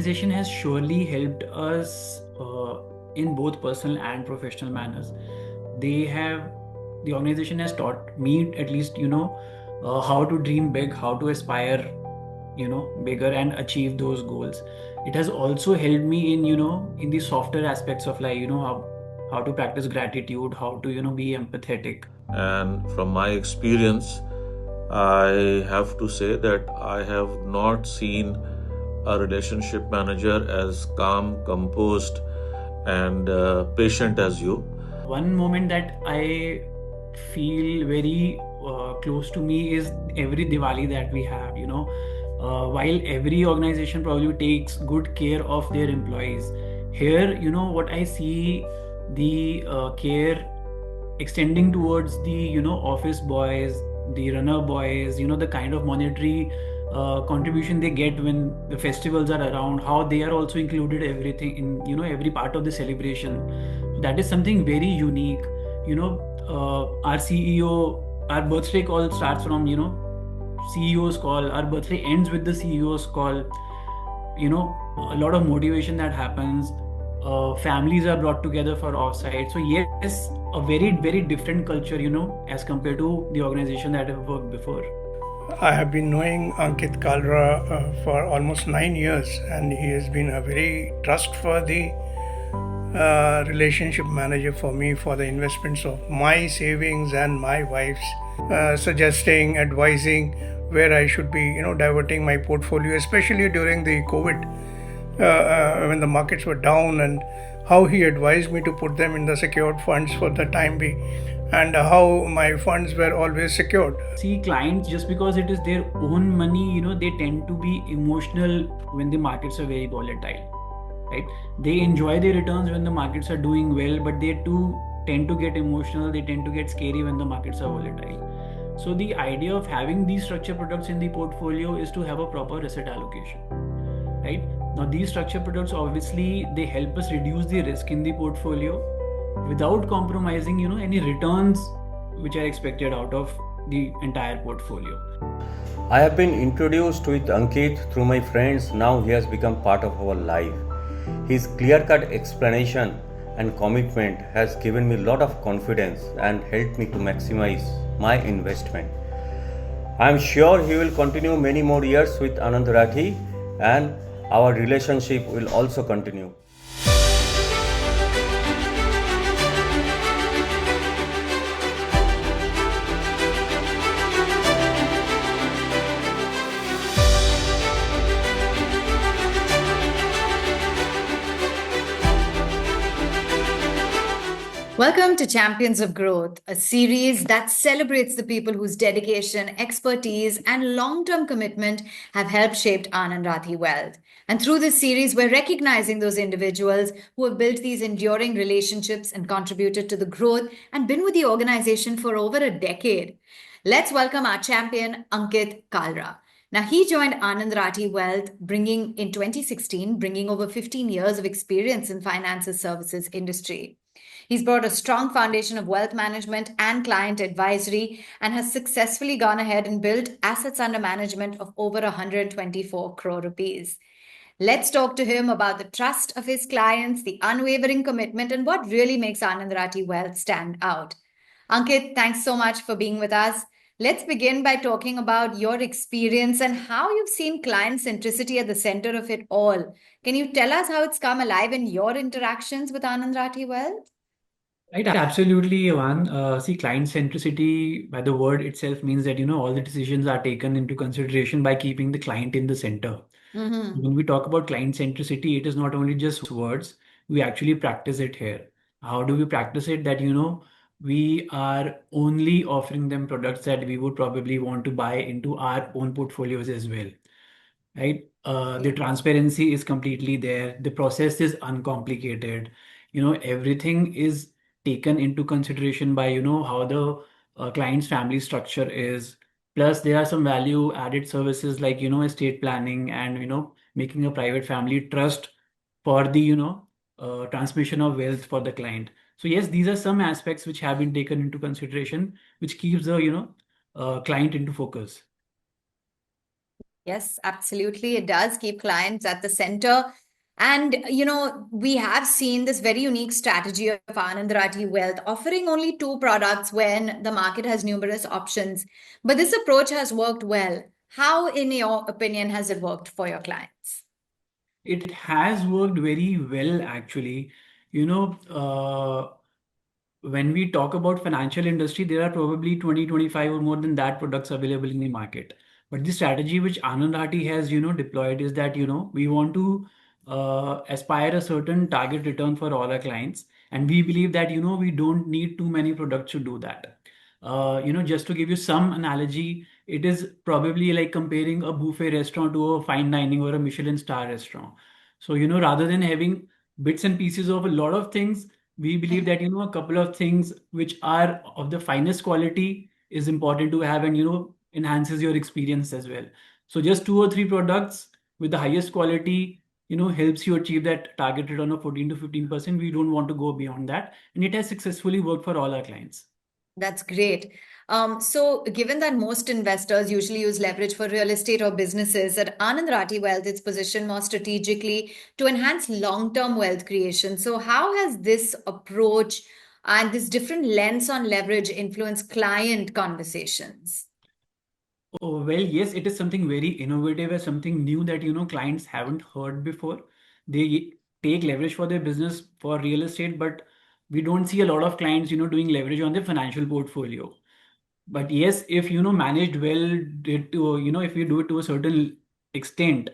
organization has surely helped us in both personal and professional manners. They have, the organization has taught me at least, how to dream big, how to aspire, bigger and achieve those goals. It has also helped me in, in the softer aspects of life, how to practice gratitude, how to, be empathetic. And from my experience, I have to say that I have not seen a relationship manager as calm, composed, and patient as you. One moment that I feel very close to me is every Diwali that we have. While every organization probably takes good care of their employees, here, what I see, the care extending towards the, office boys, the runner boys, the kind of monetary contribution they get when the festivals are around, how they are also included everything in, every part of the celebration. That is something very unique. Our CEO, our birthday call starts from, CEO's call. Our birthday ends with the CEO's call. A lot of motivation that happens. Families are brought together for offsite. So yes, a very, very different culture, as compared to the organization that I've worked before. I have been knowing Ankit Kalra for almost 9 years, and he has been a very trustworthy relationship manager for me for the investments of my savings and my wife's, suggesting, advising where I should be, diverting my portfolio, especially during the COVID, when the markets were down, and how he advised me to put them in the secured funds for the time being, and how my funds were always secured. See, clients, just because it is their own money, they tend to be emotional when the markets are very volatile, right? They enjoy the returns when the markets are doing well, but they too tend to get emotional. They tend to get scary when the markets are volatile. So the idea of having these structured products in the portfolio is to have a proper asset allocation, right? Now, these structured products, obviously, they help us reduce the risk in the portfolio without compromising, any returns which are expected out of the entire portfolio. I have been introduced with Ankit through my friends. Now he has become part of our life. His clear-cut explanation and commitment has given me a lot of confidence and helped me to maximize my investment. I am sure he will continue many more years with Anand Rathi, and our relationship will also continue. Welcome to Champions of Growth, a series that celebrates the people whose dedication, expertise, and long-term commitment have helped shape Anand Rathi Wealth. And through this series, we're recognizing those individuals who have built these enduring relationships and contributed to the growth and been with the organization for over a decade. Let's welcome our champion, Ankit Kalra. Now, he joined Anand Rathi Wealth in 2016, bringing over 15 years of experience in finances services industry. He's brought a strong foundation of wealth management and client advisory and has successfully gone ahead and built assets under management of over 124 crore rupees. Let's talk to him about the trust of his clients, the unwavering commitment, and what really makes Anand Rathi Wealth stand out. Ankit, thanks so much for being with us. Let's begin by talking about your experience and how you've seen client centricity at the center of it all. Can you tell us how it's come alive in your interactions with Anand Rathi Wealth? Right, absolutely, Ivan. See, client centricity by the word itself means that, all the decisions are taken into consideration by keeping the client in the center. When we talk about client centricity, it is not only just words, we actually practice it here. How do we practice it? That, we are only offering them products that we would probably want to buy into our own portfolios as well, right? The transparency is completely there. The process is uncomplicated. Everything is taken into consideration by, how the client's family structure is. Plus, there are some value added services like, estate planning and, making a private family trust for the, transmission of wealth for the client. So yes, these are some aspects which have been taken into consideration, which keeps the, client into focus. Yes, absolutely. It does keep clients at the center. And, we have seen this very unique strategy of Anand Rathi Wealth offering only two products when the market has numerous options. But this approach has worked well. How, in your opinion, has it worked for your clients? It has worked very well, actually. You know, when we talk about financial industry, there are probably 20, 25 or more than that products available in the market. But the strategy which Anand Rathi has, deployed is that, we want to aspire a certain target return for all our clients. And we believe that, we don't need too many products to do that. Just to give you some analogy, it is probably like comparing a buffet restaurant to a fine dining or a Michelin star restaurant. So, rather than having bits and pieces of a lot of things, we believe that a couple of things which are of the finest quality is important to have, and enhances your experience as well. So just two or three products with the highest quality helps you achieve that target return of 14 to 15%. We don't want to go beyond that, and it has successfully worked for all our clients. That's great. So, given that most investors usually use leverage for real estate or businesses, at Anand Rathi Wealth, it's positioned more strategically to enhance long term wealth creation. So, how has this approach and this different lens on leverage influenced client conversations? Oh, well, yes, it is something very innovative and something new that clients haven't heard before. They take leverage for their business for real estate, but we don't see a lot of clients doing leverage on their financial portfolio. But yes, if managed well, did to if we do it to a certain extent,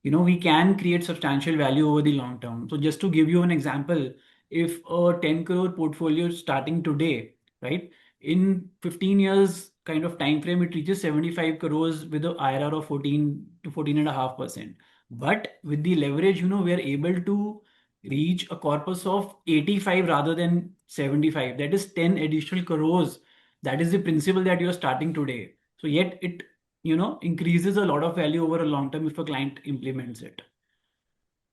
we can create substantial value over the long term. So just to give you an example, if a 10 crore portfolio is starting today, right, in 15 years kind of time frame, it reaches 75 crores with a IRR of 14 to 14.5%. But with the leverage, we are able to reach a corpus of 85 rather than 75. That is 10 additional crores. That is the principle that you're starting today. So yet it increases a lot of value over a long term if a client implements it.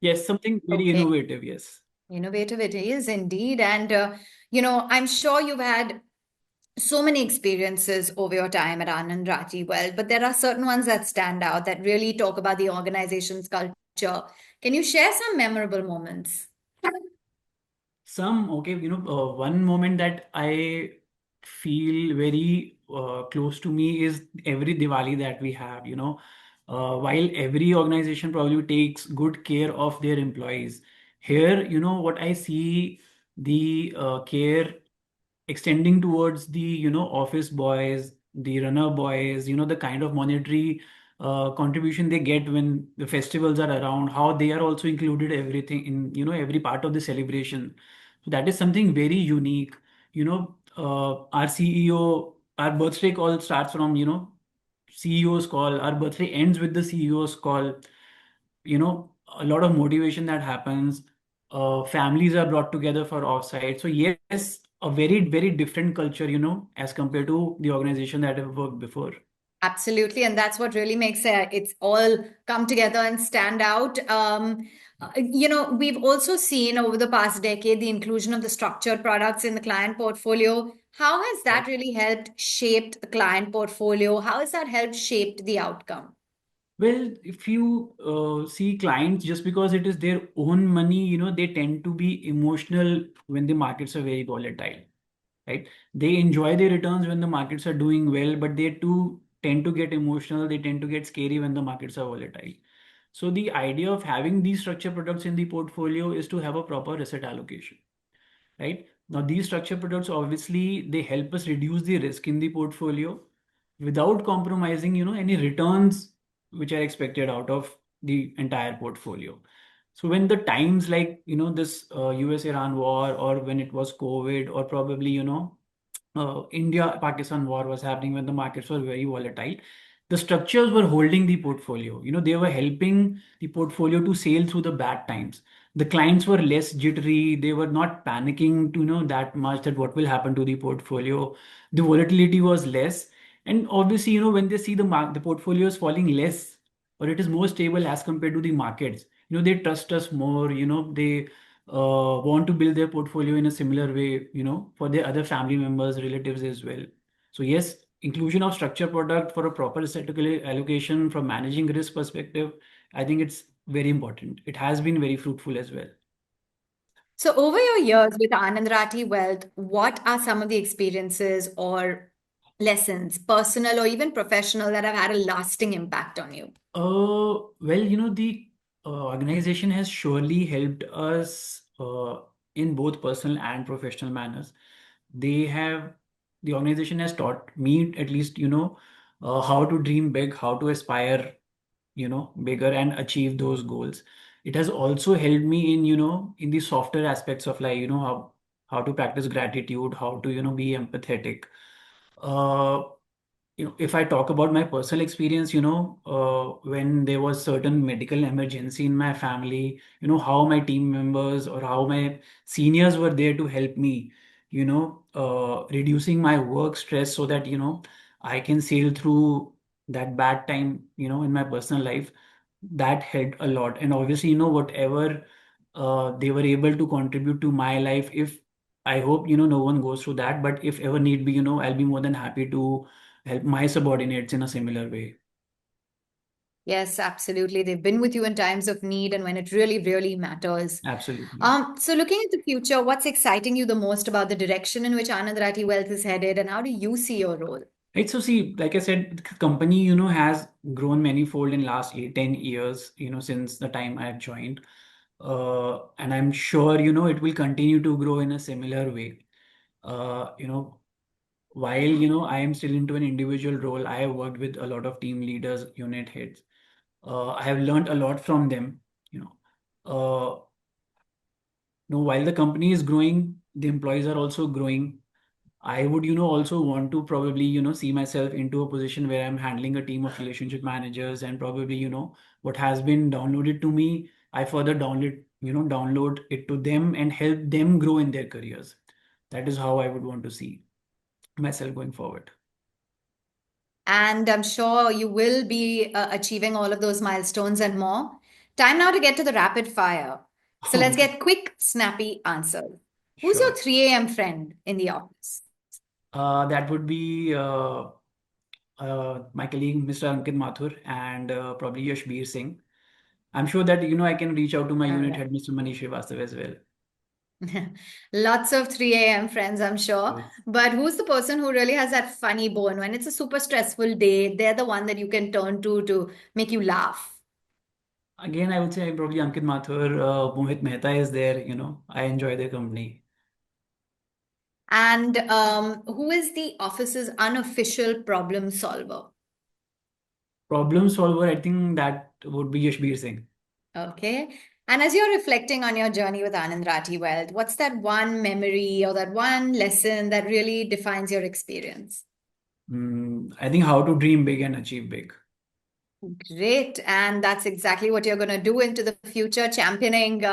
Yes, something very Okay. innovative. Yes. Innovative it is indeed. And, I'm sure you've had so many experiences over your time at Anand Rathi Wealth, but there are certain ones that stand out that really talk about the organization's culture. Can you share some memorable moments? Some, okay, one moment that I feel very close to me is every Diwali that we have, while every organization probably takes good care of their employees. Here, what I see, the care extending towards the office boys, the runner boys, the kind of monetary contribution they get when the festivals are around, how they are also included everything in every part of the celebration. So that is something very unique. Our CEO, our birthday call starts from CEO's call. Our birthday ends with the CEO's call. A lot of motivation that happens. Families are brought together for offsite. So yes, a very, very different culture, as compared to the organization that I've worked before. Absolutely. And that's what really makes it's all come together and stand out. We've also seen over the past decade the inclusion of the structured products in the client portfolio. How has that really helped shaped the client portfolio? How has that helped shaped the outcome? Well, if you see clients, just because it is their own money, they tend to be emotional when the markets are very volatile, right? They enjoy the returns when the markets are doing well, but they too tend to get emotional. They tend to get scary when the markets are volatile. So the idea of having these structured products in the portfolio is to have a proper asset allocation, right? Now, these structured products obviously they help us reduce the risk in the portfolio without compromising, any returns which are expected out of the entire portfolio. So when the times like, this US-Iran war, or when it was COVID, or probably, India-Pakistan war was happening, when the markets were very volatile, the structures were holding the portfolio. They were helping the portfolio to sail through the bad times. The clients were less jittery. They were not panicking to that much that what will happen to the portfolio. The volatility was less. And obviously, when they see the portfolio is falling less, or it is more stable as compared to the markets, they trust us more. They want to build their portfolio in a similar way, for their other family members, relatives as well. So yes, inclusion of structured product for a proper statistical allocation from managing risk perspective, I think it's very important. It has been very fruitful as well. So, over your years with Anand Rathi Wealth, what are some of the experiences or lessons, personal or even professional, that have had a lasting impact on you? Well, the organization has surely helped us in both personal and professional manners. They have, the organization has taught me at least, how to dream big, how to aspire, bigger and achieve those goals. It has also helped me in, in the softer aspects of life, how to practice gratitude, how to, be empathetic. Uh, if I talk about my personal experience, when there was certain medical emergency in my family, how my team members or how my seniors were there to help me, reducing my work stress so that, I can sail through that bad time, in my personal life. That helped a lot. And obviously, whatever they were able to contribute to my life, if I hope, no one goes through that, but if ever need be, I'll be more than happy to help my subordinates in a similar way. Yes, absolutely. They've been with you in times of need and when it really, really matters. Absolutely. So looking at the future, what's exciting you the most about the direction in which Anand Rathi Wealth is headed, and how do you see your role? Right. So see, like I said, the company, has grown manifold in last 10 years, since the time I've joined. And I'm sure, it will continue to grow in a similar way. You know, while, I am still into an individual role, I have worked with a lot of team leaders, unit heads. I have learned a lot from them, you know. While the company is growing, the employees are also growing. I would, also want to probably, see myself into a position where I'm handling a team of relationship managers, and probably, what has been downloaded to me, I further download it to them and help them grow in their careers. That is how I would want to see myself going forward. And I'm sure you will be achieving all of those milestones and more. Time now to get to the rapid fire. So let's Okay, get quick, snappy answers. Who's your sure. 3 a.m. friend in the office? That would be my colleague, Mr. Ankit Mathur, and probably Yashbir Singh. I'm sure that, I can reach out to my All unit right. head, Mr. Manish Srivastav, as well. Lots of 3 a.m. friends, I'm sure. Yes. But who's the person who really has that funny bone? When it's a super stressful day, they're the one that you can turn to make you laugh. Again, I would say probably Ankit Mathur, Mohit Mehta is there, I enjoy their company. And who is the office's unofficial problem solver? Problem solver, I think that would be Yashbir Singh. Okay. And as you're reflecting on your journey with Anand Rathi Wealth, what's that one memory or that one lesson that really defines your experience? I think how to dream big and achieve big. Great. And that's exactly what you're going to do into the future, championing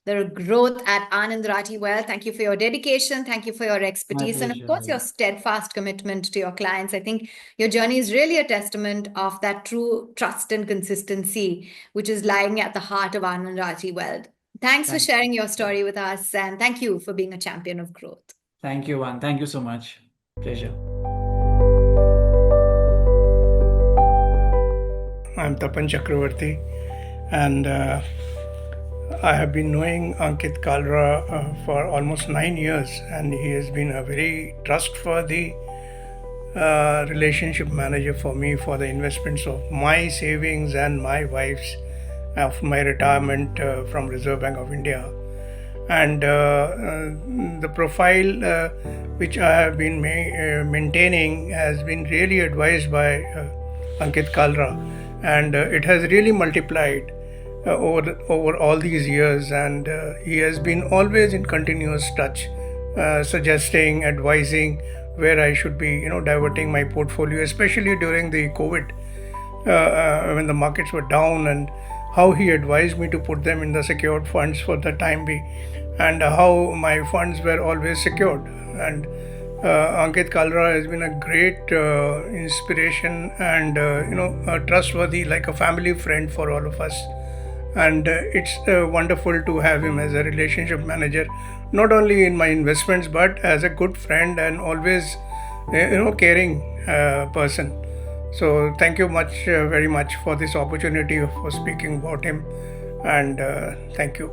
the growth at Anand Rathi Wealth. Thank you for your dedication. Thank you for your My expertise. And of pleasure. course, your steadfast commitment to your clients. I think your journey is really a testament of that true trust and consistency, which is lying at the heart of Anand Rathi Wealth. Thanks for Thank sharing your you. story with us. And thank you for being a champion of growth. Thank you, Juan. Thank you so much. Pleasure. I'm Tapan Chakravarti, and I have been knowing Ankit Kalra for almost 9 years, and he has been a very trustworthy relationship manager for me for the investments of my savings and my wife's of my retirement from Reserve Bank of India. And the profile which I have been maintaining has been really advised by Ankit Kalra, and it has really multiplied over all these years, and he has been always in continuous touch, suggesting, advising where I should be, diverting my portfolio, especially during the COVID, when the markets were down, and how he advised me to put them in the secured funds for the time being, and how my funds were always secured. And Ankit Kalra has been a great inspiration, and trustworthy, like a family friend for all of us. And it's wonderful to have him as a relationship manager, not only in my investments but as a good friend, and always caring person. So thank you very much for this opportunity for speaking about him, and thank you.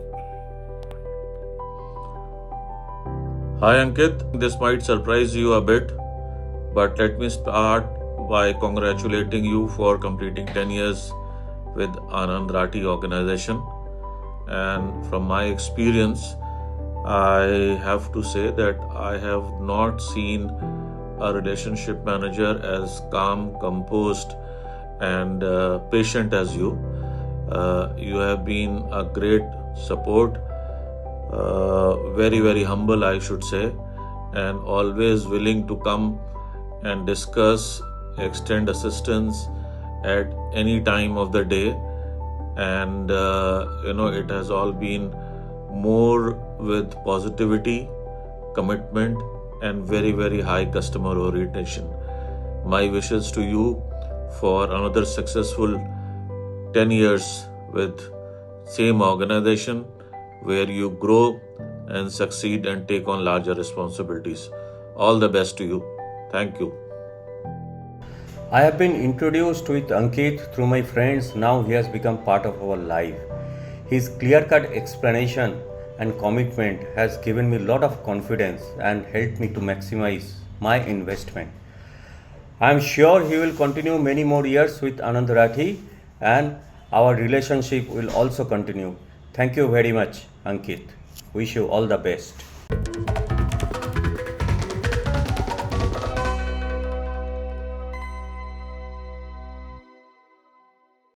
Hi Ankit, this might surprise you a bit, but let me start by congratulating you for completing 10 years with Anand Rathi organization. And from my experience, I have to say that I have not seen a relationship manager as calm, composed, and patient as you. You have been a great support, very, very humble, I should say, and always willing to come and discuss, extend assistance at any time of the day. And it has all been more with positivity, commitment, and very, very high customer orientation. My wishes to you for another successful 10 years with same organization where you grow and succeed and take on larger responsibilities. All the best to you. Thank you. I have been introduced with Ankit through my friends. Now he has become part of our life. His clear-cut explanation and commitment has given me a lot of confidence and helped me to maximize my investment. I am sure he will continue many more years with Anand Rathi, and our relationship will also continue. Thank you very much, Ankit. Wish you all the best.